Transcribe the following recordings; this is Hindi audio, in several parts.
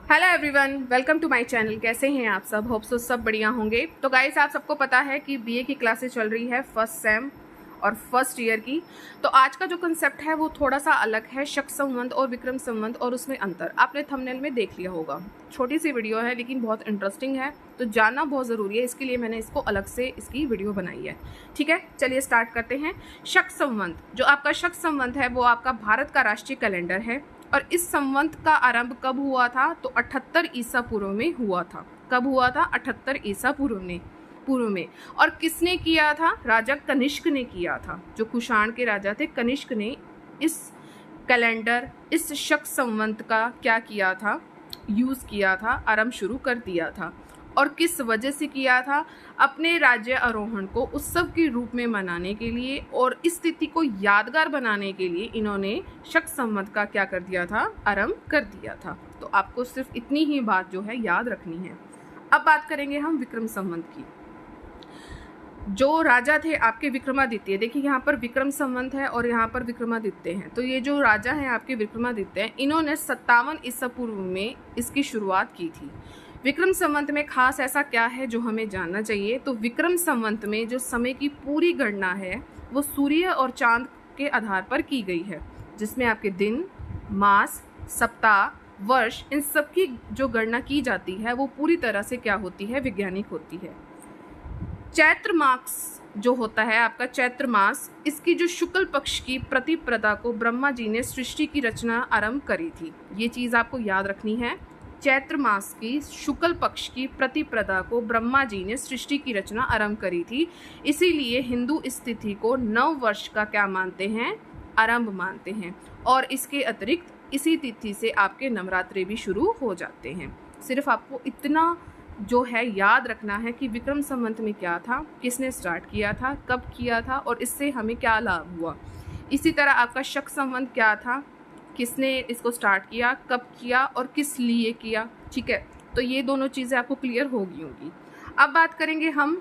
Hello everyone, welcome to my channel. कैसे हैं आप सब? होप सो सब बढ़िया होंगे। तो गाइस, आप सबको पता है कि बीए की क्लासेस चल रही है फर्स्ट सेम और फर्स्ट ईयर की। तो आज का जो कंसेप्ट है वो थोड़ा सा अलग है, शक संवत और विक्रम संवत और उसमें अंतर। आपने थंबनेल में देख लिया होगा। छोटी सी वीडियो है लेकिन बहुत इंटरेस्टिंग है, तो जानना बहुत ज़रूरी है। इसके लिए मैंने इसको अलग से इसकी वीडियो बनाई है। ठीक है, चलिए स्टार्ट करते हैं। शक संवत, जो आपका शक संवत है वो आपका भारत का राष्ट्रीय कैलेंडर है और इस संवत का आरंभ कब हुआ था? तो 78 ईसा पूर्व में हुआ था। कब हुआ था? 78 ईसा पूर्व में। और किसने किया था? राजा कनिष्क ने किया था। जो कुषाण के राजा थे कनिष्क ने इस कैलेंडर, इस शक संवत का क्या किया था? यूज किया था, आरंभ शुरू कर दिया था। और किस वजह से किया था? अपने राज्य आरोहण को उत्सव के रूप में मनाने के लिए और इस तिथि को यादगार बनाने के लिए इन्होंने शक संवत का क्या कर दिया था? आरंभ कर दिया था। तो आपको सिर्फ इतनी ही बात जो है याद रखनी है। अब बात करेंगे हम विक्रम संवत की। जो राजा थे आपके विक्रमादित्य, देखिए यहाँ पर विक्रम संवत है और यहाँ पर विक्रमादित्य है। तो ये जो राजा हैं आपके विक्रमादित्य हैं, इन्होंने 57 ईसा पूर्व में इसकी शुरुआत की थी। विक्रम संवत में खास ऐसा क्या है जो हमें जानना चाहिए? तो विक्रम संवत में जो समय की पूरी गणना है वो सूर्य और चांद के आधार पर की गई है, जिसमें आपके दिन, मास, सप्ताह, वर्ष, इन सब की जो गणना की जाती है वो पूरी तरह से क्या होती है? वैज्ञानिक होती है। चैत्र मास जो होता है आपका चैत्र मास, इसकी जो शुक्ल पक्ष की प्रतिपदा को ब्रह्मा जी ने सृष्टि की रचना आरंभ करी थी। ये चीज आपको याद रखनी है। चैत्र मास की शुक्ल पक्ष की प्रतिपदा को ब्रह्मा जी ने सृष्टि की रचना आरंभ करी थी। इसीलिए हिंदू इस तिथि को नव वर्ष का क्या मानते हैं? आरंभ मानते हैं। और इसके अतिरिक्त इसी तिथि से आपके नवरात्रे भी शुरू हो जाते हैं। सिर्फ आपको इतना जो है याद रखना है कि विक्रम संवत में क्या था, किसने स्टार्ट किया था, कब किया था और इससे हमें क्या लाभ हुआ। इसी तरह आपका शक संवत क्या था, किसने इसको स्टार्ट किया, कब किया और किस लिए किया। ठीक है, तो ये दोनों चीज़ें आपको क्लियर होगी। अब बात करेंगे हम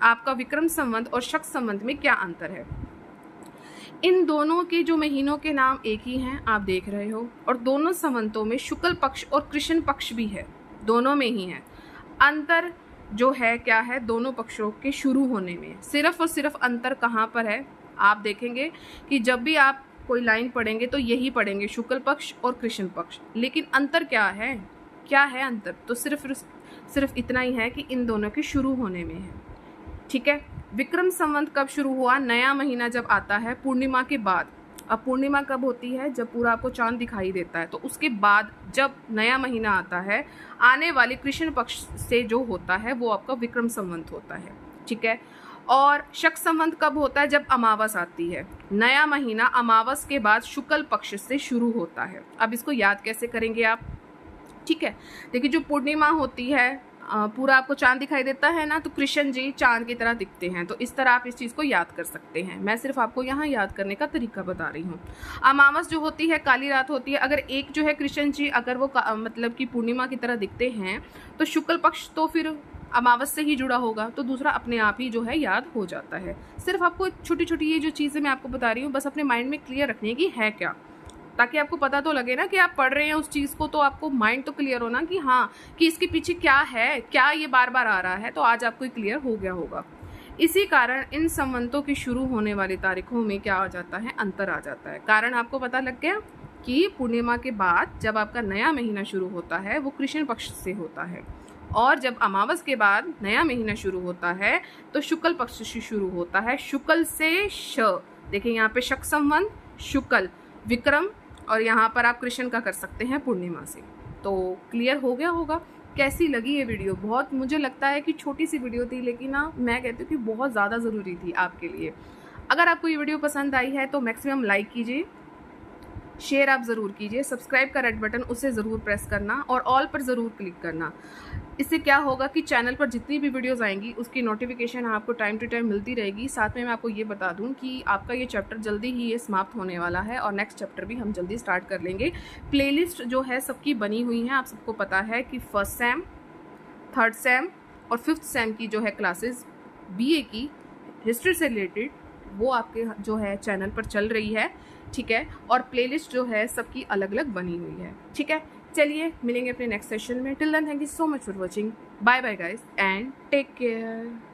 आपका विक्रम संवत और शक संवत में क्या अंतर है। इन दोनों के जो महीनों के नाम एक ही हैं, आप देख रहे हो, और दोनों संवतों में शुक्ल पक्ष और कृष्ण पक्ष भी है, दोनों में ही है। अंतर जो है क्या है? दोनों पक्षों के शुरू होने में। सिर्फ और सिर्फ अंतर कहाँ पर है? आप देखेंगे कि जब भी आप कोई लाइन पढ़ेंगे तो यही पढ़ेंगे, शुक्ल पक्ष और कृष्ण पक्ष। लेकिन अंतर क्या है? क्या है अंतर? तो सिर्फ इतना ही है कि इन दोनों के शुरू होने में है। ठीक है, विक्रम संवत कब शुरू हुआ? नया महीना जब आता है पूर्णिमा के बाद। अब पूर्णिमा कब होती है? जब पूरा आपको चांद दिखाई देता है। तो उसके बाद जब नया महीना आता है, आने वाले कृष्ण पक्ष से जो होता है वो आपका विक्रम संवत होता है। ठीक है, और शक संवत कब होता है? जब अमावस आती है। नया महीना अमावस के बाद शुक्ल पक्ष से शुरू होता है। अब इसको याद कैसे करेंगे आप? ठीक है, देखिए जो पूर्णिमा होती है, पूरा आपको चांद दिखाई देता है ना, तो कृष्ण जी चांद की तरह दिखते हैं। तो इस तरह आप इस चीज़ को याद कर सकते हैं। मैं सिर्फ आपको यहाँ याद करने का तरीका बता रही हूँ। अमावस जो होती है काली रात होती है। अगर एक जो है कृष्ण जी अगर वो मतलब कि पूर्णिमा की तरह दिखते हैं तो शुक्ल पक्ष तो फिर अमावस से ही जुड़ा होगा, तो दूसरा अपने आप ही जो है याद हो जाता है। सिर्फ आपको छोटी छोटी ये जो चीज़ें मैं आपको बता रही हूँ बस अपने माइंड में क्लियर रखने की है क्या, ताकि आपको पता तो लगे ना कि आप पढ़ रहे हैं उस चीज़ को, तो आपको माइंड तो क्लियर हो ना कि हाँ, कि इसके पीछे क्या है, क्या ये बार बार आ रहा है। तो आज आपको क्लियर हो गया होगा। इसी कारण इन संवतों की शुरू होने वाली तारीखों में क्या आ जाता है? अंतर आ जाता है। कारण आपको पता लग गया कि पूर्णिमा के बाद जब आपका नया महीना शुरू होता है वो कृष्ण पक्ष से होता है, और जब अमावस के बाद नया महीना शुरू होता है तो शुक्ल पक्ष से शुरू होता है। शुक्ल से श, देखिए यहाँ पे शक संवत, शुक्ल, विक्रम, और यहाँ पर आप कृष्ण का कर सकते हैं पूर्णिमा से। तो क्लियर हो गया होगा। कैसी लगी ये वीडियो? बहुत मुझे लगता है कि छोटी सी वीडियो थी, लेकिन ना मैं कहती हूँ कि बहुत ज़्यादा ज़रूरी थी आपके लिए। अगर आपको ये वीडियो पसंद आई है तो मैक्सिमम लाइक कीजिए, शेयर आप ज़रूर कीजिए, सब्सक्राइब का रेड बटन उसे ज़रूर प्रेस करना और ऑल पर ज़रूर क्लिक करना। इससे क्या होगा कि चैनल पर जितनी भी वीडियोस आएंगी उसकी नोटिफिकेशन आपको टाइम टू टाइम मिलती रहेगी। साथ में मैं आपको ये बता दूं कि आपका ये चैप्टर जल्दी ही ये समाप्त होने वाला है और नेक्स्ट चैप्टर भी हम जल्दी स्टार्ट कर लेंगे। प्लेलिस्ट जो है सबकी बनी हुई है, आप सबको पता है कि फर्स्ट सेम, थर्ड सेम और फिफ्थ सेम की जो है क्लासेस बीए की हिस्ट्री से रिलेटेड वो आपके जो है चैनल पर चल रही है। ठीक है, और प्लेलिस्ट जो है सबकी अलग अलग बनी हुई है। ठीक है, चलिए मिलेंगे अपने नेक्स्ट सेशन में। Till then thank you so much for watching. Bye bye guys and take care.